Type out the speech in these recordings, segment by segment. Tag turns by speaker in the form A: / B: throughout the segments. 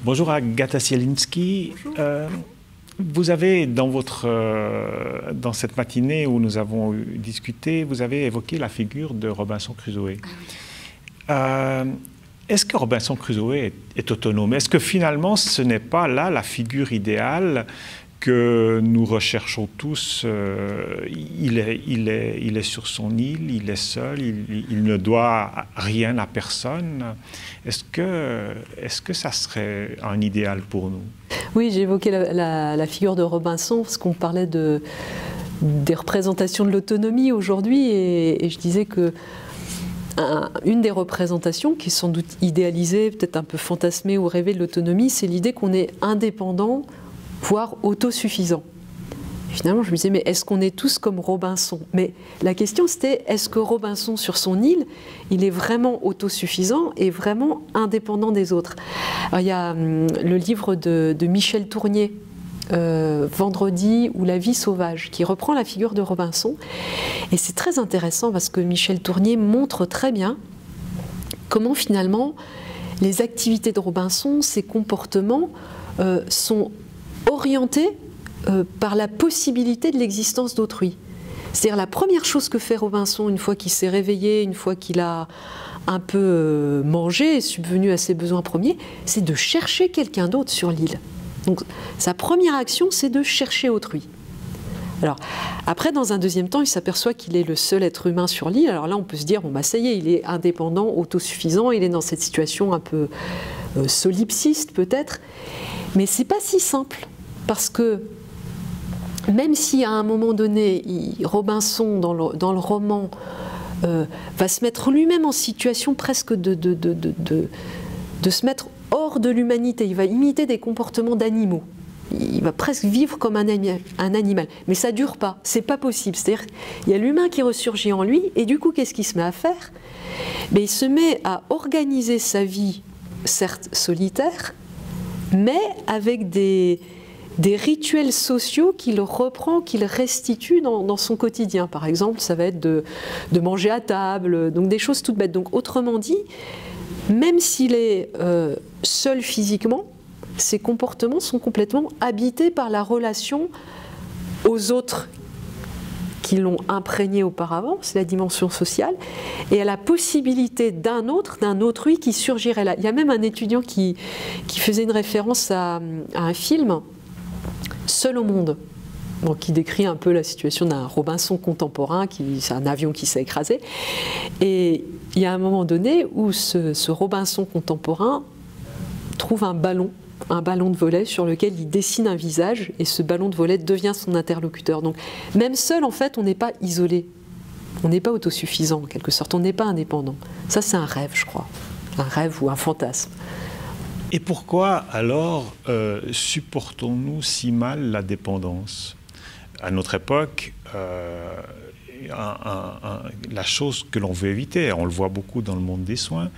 A: Bonjour Agatha Sielinski. Vous avez, dans cette matinée où nous avons discuté, vous avez évoqué la figure de Robinson Crusoe. Est-ce que Robinson Crusoe est autonome? Est-ce que finalement ce n'est pas là la figure idéale que nous recherchons tous? Il est sur son île, il est seul, il ne doit rien à personne. Est-ce que ça serait un idéal pour nous?
B: Oui, j'ai évoqué la figure de Robinson parce qu'on parlait des représentations de l'autonomie aujourd'hui et je disais que une des représentations qui est sans doute idéalisée, peut-être un peu fantasmée ou rêvée de l'autonomie, c'est l'idée qu'on est indépendant, voire autosuffisant. Et finalement, je me disais, mais est-ce qu'on est tous comme Robinson? Mais la question, c'était, est-ce que Robinson, sur son île, il est vraiment autosuffisant et vraiment indépendant des autres? Alors, il y a le livre de Michel Tournier, Vendredi ou La vie sauvage, qui reprend la figure de Robinson. Et c'est très intéressant parce que Michel Tournier montre très bien comment finalement les activités de Robinson, ses comportements sont orientés par la possibilité de l'existence d'autrui. C'est-à-dire la première chose que fait Robinson une fois qu'il s'est réveillé, une fois qu'il a un peu mangé et subvenu à ses besoins premiers, c'est de chercher quelqu'un d'autre sur l'île. Donc sa première action, c'est de chercher autrui. Alors, après, dans un deuxième temps, il s'aperçoit qu'il est le seul être humain sur l'île. Alors là, on peut se dire, bon bah ça y est, il est indépendant, autosuffisant, il est dans cette situation un peu solipsiste peut-être. Mais c'est pas si simple, parce que même si à un moment donné, Robinson, dans le roman, va se mettre lui-même en situation presque de se mettre hors de l'humanité, il va imiter des comportements d'animaux. Il va presque vivre comme un animal. Mais ça ne dure pas, c'est pas possible. C'est-à-dire il y a l'humain qui ressurgit en lui, et du coup, qu'est-ce qu'il se met à faire? Mais il se met à organiser sa vie, certes solitaire, mais avec des rituels sociaux qu'il reprend, qu'il restitue dans son quotidien. Par exemple, ça va être de manger à table, donc des choses toutes bêtes. Donc autrement dit, même s'il est seul physiquement, ses comportements sont complètement habités par la relation aux autres qui l'ont imprégné auparavant, c'est la dimension sociale, et à la possibilité d'un autrui qui surgirait là. Il y a même un étudiant qui faisait une référence à un film, Seul au monde, bon, qui décrit un peu la situation d'un Robinson contemporain, c'est un avion qui s'est écrasé. Et il y a un moment donné où ce Robinson contemporain trouve un ballon de volley sur lequel il dessine un visage, et ce ballon de volley devient son interlocuteur. Donc même seul, en fait, on n'est pas isolé, on n'est pas autosuffisant en quelque sorte, on n'est pas indépendant. Ça, c'est un rêve, je crois, un rêve ou un fantasme.
A: Et pourquoi alors supportons-nous si mal la dépendance? À notre époque, la chose que l'on veut éviter, on le voit beaucoup dans le monde des soins,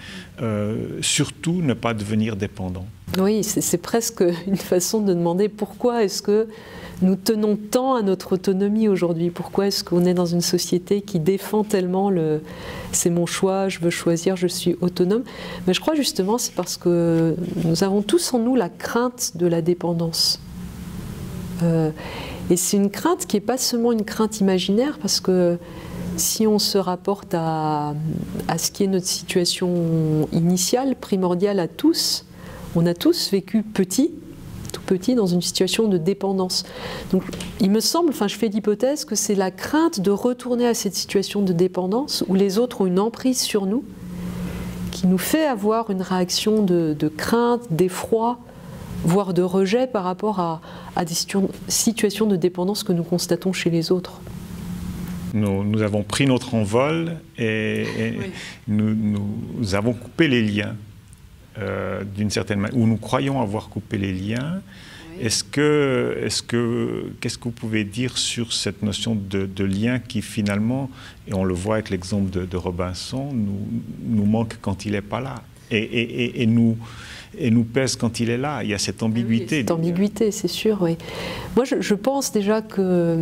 A: surtout ne pas devenir dépendant.
B: Oui, c'est presque une façon de demander pourquoi est-ce que nous tenons tant à notre autonomie aujourd'hui? Pourquoi est-ce qu'on est dans une société qui défend tellement c'est mon choix, je veux choisir, je suis autonome? Mais je crois justement c'est parce que nous avons tous en nous la crainte de la dépendance. Et c'est une crainte qui n'est pas seulement une crainte imaginaire, parce que si on se rapporte à ce qui est notre situation initiale, primordiale à tous, on a tous vécu tout petit, dans une situation de dépendance. Donc il me semble, enfin je fais l'hypothèse que c'est la crainte de retourner à cette situation de dépendance où les autres ont une emprise sur nous, qui nous fait avoir une réaction de crainte, d'effroi, voire de rejet par rapport à des situations de dépendance que nous constatons chez les autres.
A: Nous avons pris notre envol et oui. nous avons coupé les liens d'une certaine manière, ou nous croyons avoir coupé les liens. Oui. Qu'est-ce que vous pouvez dire sur cette notion de lien qui finalement, et on le voit avec l'exemple de Robinson, nous manque quand il n'est pas là et nous pèse quand il est là. Il y a cette ambiguïté.
B: Oui, cette ambiguïté, c'est sûr, oui. Moi, je pense déjà que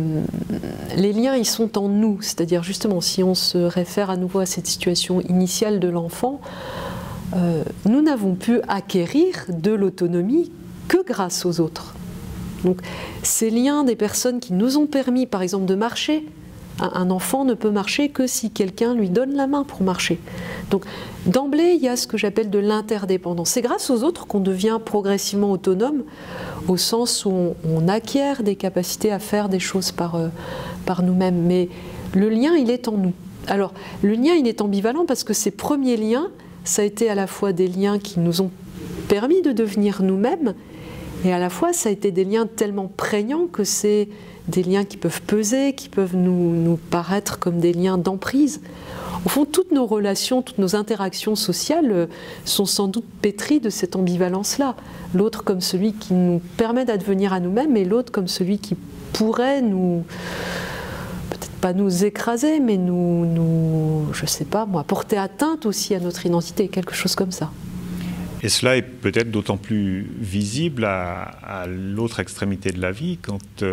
B: les liens, ils sont en nous. C'est-à-dire, justement, si on se réfère à nouveau à cette situation initiale de l'enfant, nous n'avons pu acquérir de l'autonomie que grâce aux autres. Donc ces liens des personnes qui nous ont permis, par exemple, de marcher. Un enfant ne peut marcher que si quelqu'un lui donne la main pour marcher. Donc d'emblée, il y a ce que j'appelle de l'interdépendance. C'est grâce aux autres qu'on devient progressivement autonome, au sens où on acquiert des capacités à faire des choses par nous-mêmes. Mais le lien, il est en nous. Alors, le lien, il est ambivalent parce que ces premiers liens, ça a été à la fois des liens qui nous ont permis de devenir nous-mêmes, et à la fois, ça a été des liens tellement prégnants que c'est des liens qui peuvent peser, qui peuvent nous paraître comme des liens d'emprise. Au fond, toutes nos relations, toutes nos interactions sociales sont sans doute pétries de cette ambivalence-là. L'autre comme celui qui nous permet d'advenir à nous-mêmes, et l'autre comme celui qui pourrait nous, peut-être pas nous écraser, mais je sais pas moi, porter atteinte aussi à notre identité, quelque chose comme ça.
A: Et cela est peut-être d'autant plus visible à l'autre extrémité de la vie, quand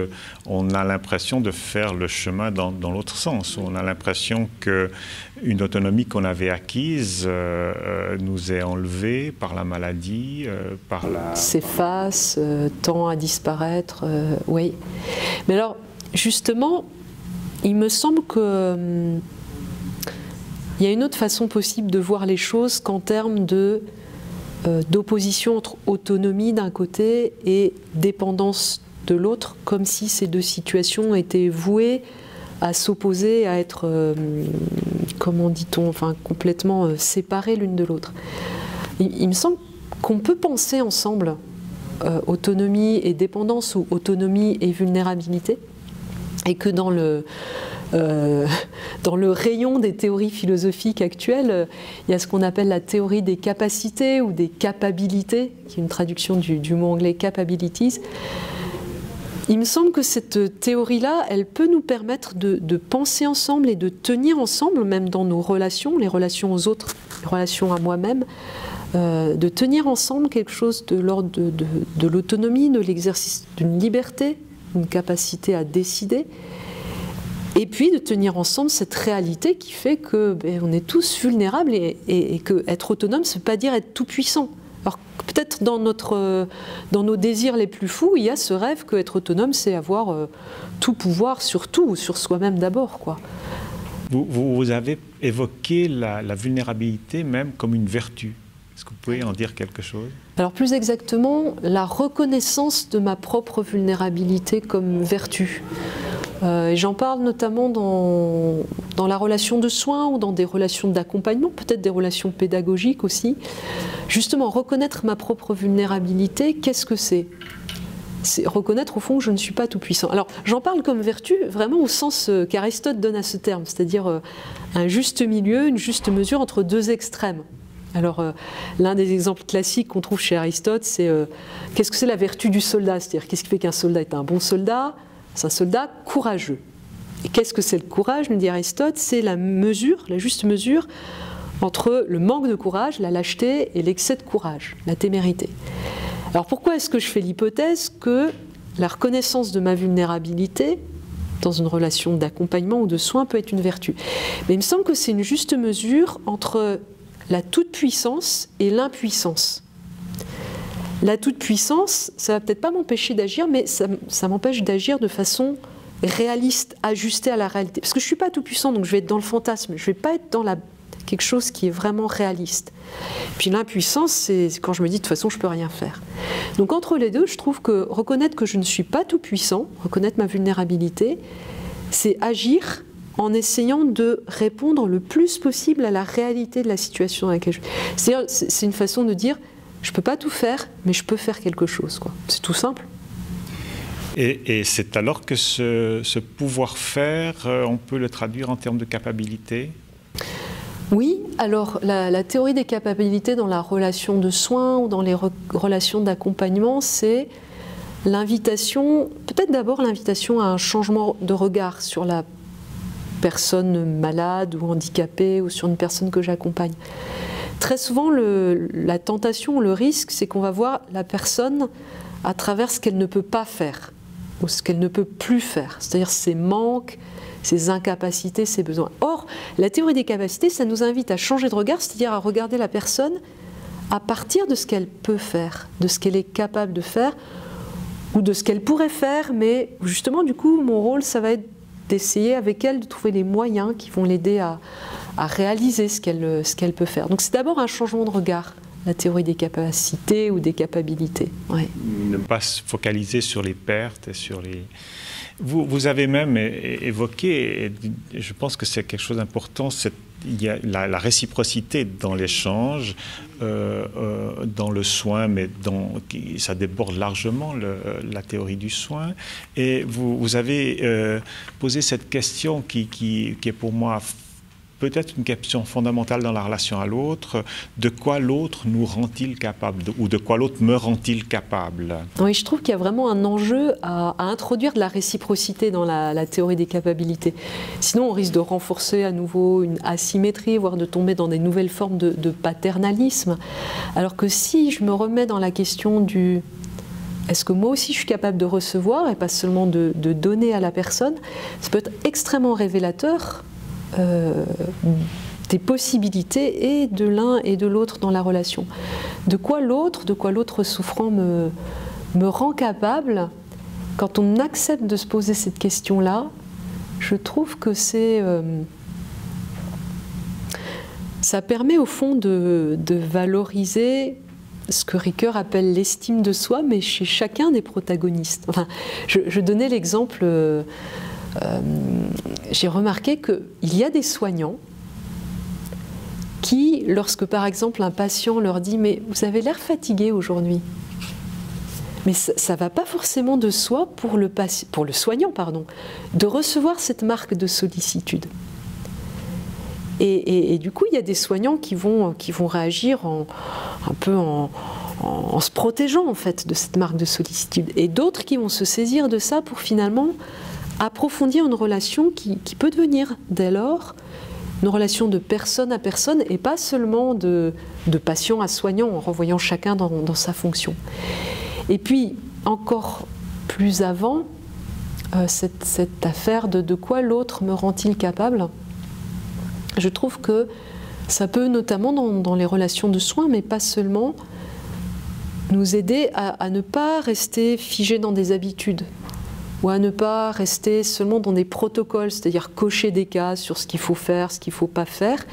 A: on a l'impression de faire le chemin dans l'autre sens. On a l'impression qu'une autonomie qu'on avait acquise nous est enlevée par la maladie, par la...
B: S'efface, tend à disparaître, oui. Mais alors, justement, il me semble que il y a une autre façon possible de voir les choses qu'en termes d'opposition entre autonomie d'un côté et dépendance de l'autre, comme si ces deux situations étaient vouées à s'opposer, à être, comment dit-on, enfin, complètement séparées l'une de l'autre. Il me semble qu'on peut penser ensemble autonomie et dépendance, ou autonomie et vulnérabilité, et que dans le rayon des théories philosophiques actuelles, il y a ce qu'on appelle la théorie des capacités ou des capabilités, qui est une traduction du mot anglais capabilities. Il me semble que cette théorie-là, elle peut nous permettre de penser ensemble et de tenir ensemble, même dans nos relations, les relations aux autres, les relations à moi-même, de tenir ensemble quelque chose de l'ordre de l'autonomie, de l'exercice d'une liberté, une capacité à décider, et puis de tenir ensemble cette réalité qui fait que on est tous vulnérables, et que être autonome, ça ne veut pas dire être tout puissant. Alors peut-être dans nos désirs les plus fous, il y a ce rêve que être autonome, c'est avoir tout pouvoir sur tout, ou sur soi-même d'abord, quoi.
A: Vous avez évoqué la vulnérabilité même comme une vertu. Est-ce que vous pouvez en dire quelque chose?
B: Alors plus exactement, la reconnaissance de ma propre vulnérabilité comme vertu. J'en parle notamment dans la relation de soins ou dans des relations d'accompagnement, peut-être des relations pédagogiques aussi. Justement, reconnaître ma propre vulnérabilité, qu'est-ce que c'est? C'est reconnaître au fond que je ne suis pas tout puissant. Alors j'en parle comme vertu vraiment au sens qu'Aristote donne à ce terme, c'est-à-dire un juste milieu, une juste mesure entre deux extrêmes. Alors l'un des exemples classiques qu'on trouve chez Aristote, c'est qu'est-ce que c'est la vertu du soldat? C'est-à-dire qu'est-ce qui fait qu'un soldat est un bon soldat? C'est un soldat courageux. Et qu'est-ce que c'est le courage, nous dit Aristote? C'est la mesure, la juste mesure entre le manque de courage, la lâcheté, et l'excès de courage, la témérité. Alors pourquoi est-ce que je fais l'hypothèse que la reconnaissance de ma vulnérabilité dans une relation d'accompagnement ou de soins peut être une vertu? Mais il me semble que c'est une juste mesure entre la toute-puissance et l'impuissance. La toute-puissance, ça va peut-être pas m'empêcher d'agir, mais ça m'empêche d'agir de façon réaliste, ajustée à la réalité. Parce que je ne suis pas tout-puissant, donc je vais être dans le fantasme, je ne vais pas être dans quelque chose qui est vraiment réaliste. Puis l'impuissance, c'est quand je me dis de toute façon je ne peux rien faire. Donc entre les deux, je trouve que reconnaître que je ne suis pas tout-puissant, reconnaître ma vulnérabilité, c'est agir en essayant de répondre le plus possible à la réalité de la situation dans laquelle je suis. C'est une façon de dire, je ne peux pas tout faire, mais je peux faire quelque chose, quoi. C'est tout simple.
A: Et c'est alors que ce pouvoir-faire, on peut le traduire en termes de capacité?
B: Oui, alors la théorie des capacités dans la relation de soins ou dans les relations d'accompagnement, c'est l'invitation, peut-être d'abord l'invitation à un changement de regard sur la personne malade ou handicapée ou sur une personne que j'accompagne. Très souvent, la tentation, le risque, c'est qu'on va voir la personne à travers ce qu'elle ne peut pas faire ou ce qu'elle ne peut plus faire, c'est-à-dire ses manques, ses incapacités, ses besoins. Or, la théorie des capacités, ça nous invite à changer de regard, c'est-à-dire à regarder la personne à partir de ce qu'elle peut faire, de ce qu'elle est capable de faire, ou de ce qu'elle pourrait faire, mais justement, du coup, mon rôle, ça va être d'essayer avec elle de trouver les moyens qui vont l'aider à réaliser ce qu'elle peut faire. Donc c'est d'abord un changement de regard, la théorie des capacités ou des capabilités. Ouais.
A: Ne pas se focaliser sur les pertes et sur les... Vous avez même évoqué, et je pense que c'est quelque chose d'important, il y a la réciprocité dans l'échange, dans le soin, mais ça déborde largement la théorie du soin. Et vous avez posé cette question qui est pour moi peut-être une question fondamentale dans la relation à l'autre. De quoi l'autre nous rend-il capable, ou de quoi l'autre me rend-il capable?
B: Oui, je trouve qu'il y a vraiment un enjeu à introduire de la réciprocité dans la théorie des capabilités. Sinon, on risque de renforcer à nouveau une asymétrie, voire de tomber dans des nouvelles formes de paternalisme. Alors que si je me remets dans la question du... Est-ce que moi aussi je suis capable de recevoir et pas seulement de donner à la personne, ça peut être extrêmement révélateur des possibilités et de l'un et de l'autre dans la relation. De quoi l'autre souffrant me rend capable. Quand on accepte de se poser cette question-là, je trouve que ça permet au fond de valoriser ce que Ricoeur appelle l'estime de soi, mais chez chacun des protagonistes. Enfin, je donnais l'exemple... j'ai remarqué qu'il y a des soignants qui, lorsque par exemple un patient leur dit « mais vous avez l'air fatigué aujourd'hui », mais ça ne va pas forcément de soi pour le soignant, de recevoir cette marque de sollicitude. Et du coup, il y a des soignants qui vont réagir un peu en se protégeant en fait de cette marque de sollicitude, et d'autres qui vont se saisir de ça pour finalement approfondir une relation qui peut devenir dès lors une relation de personne à personne et pas seulement de patient à soignant, en renvoyant chacun dans sa fonction. Et puis, encore plus avant, cette affaire de quoi l'autre me rend-il capable, je trouve que ça peut, notamment dans les relations de soins, mais pas seulement, nous aider à ne pas rester figé dans des habitudes, ou à ne pas rester seulement dans des protocoles, c'est-à-dire cocher des cases sur ce qu'il faut faire, ce qu'il ne faut pas faire.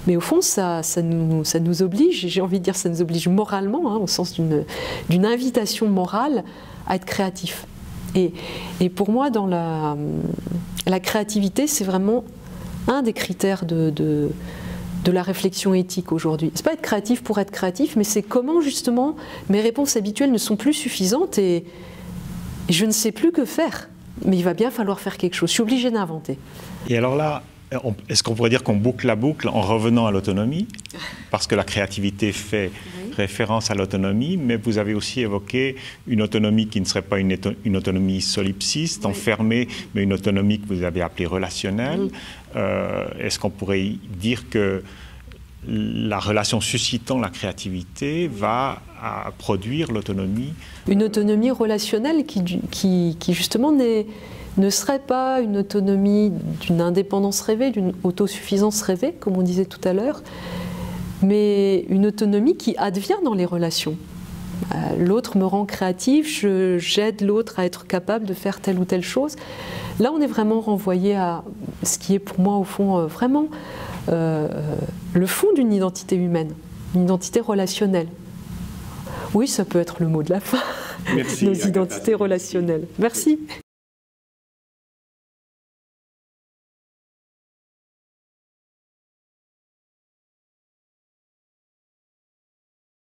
B: Mais au fond, ça nous oblige, et j'ai envie de dire ça nous oblige moralement, au sens d'une invitation morale à être créatif. Et pour moi, dans la créativité, c'est vraiment un des critères de la réflexion éthique aujourd'hui. Ce n'est pas être créatif pour être créatif, mais c'est comment justement mes réponses habituelles ne sont plus suffisantes et je ne sais plus que faire, mais il va bien falloir faire quelque chose. Je suis obligée d'inventer.
A: Et alors là, est-ce qu'on pourrait dire qu'on boucle la boucle en revenant à l'autonomie? Parce que la créativité fait référence à l'autonomie, mais vous avez aussi évoqué une autonomie qui ne serait pas une autonomie solipsiste, enfermée, mais une autonomie que vous avez appelée relationnelle. Est-ce qu'on pourrait dire que la relation suscitant la créativité va produire l'autonomie? Une
B: autonomie relationnelle qui justement ne serait pas une autonomie d'une indépendance rêvée, d'une autosuffisance rêvée, comme on disait tout à l'heure, mais une autonomie qui advient dans les relations. L'autre me rend créatif, j'aide l'autre à être capable de faire telle ou telle chose. Là, on est vraiment renvoyé à ce qui est pour moi, au fond, vraiment le fond d'une identité humaine, une identité relationnelle. Oui, ça peut être le mot de la fin.
A: Merci,
B: nos identités relationnelles. Merci.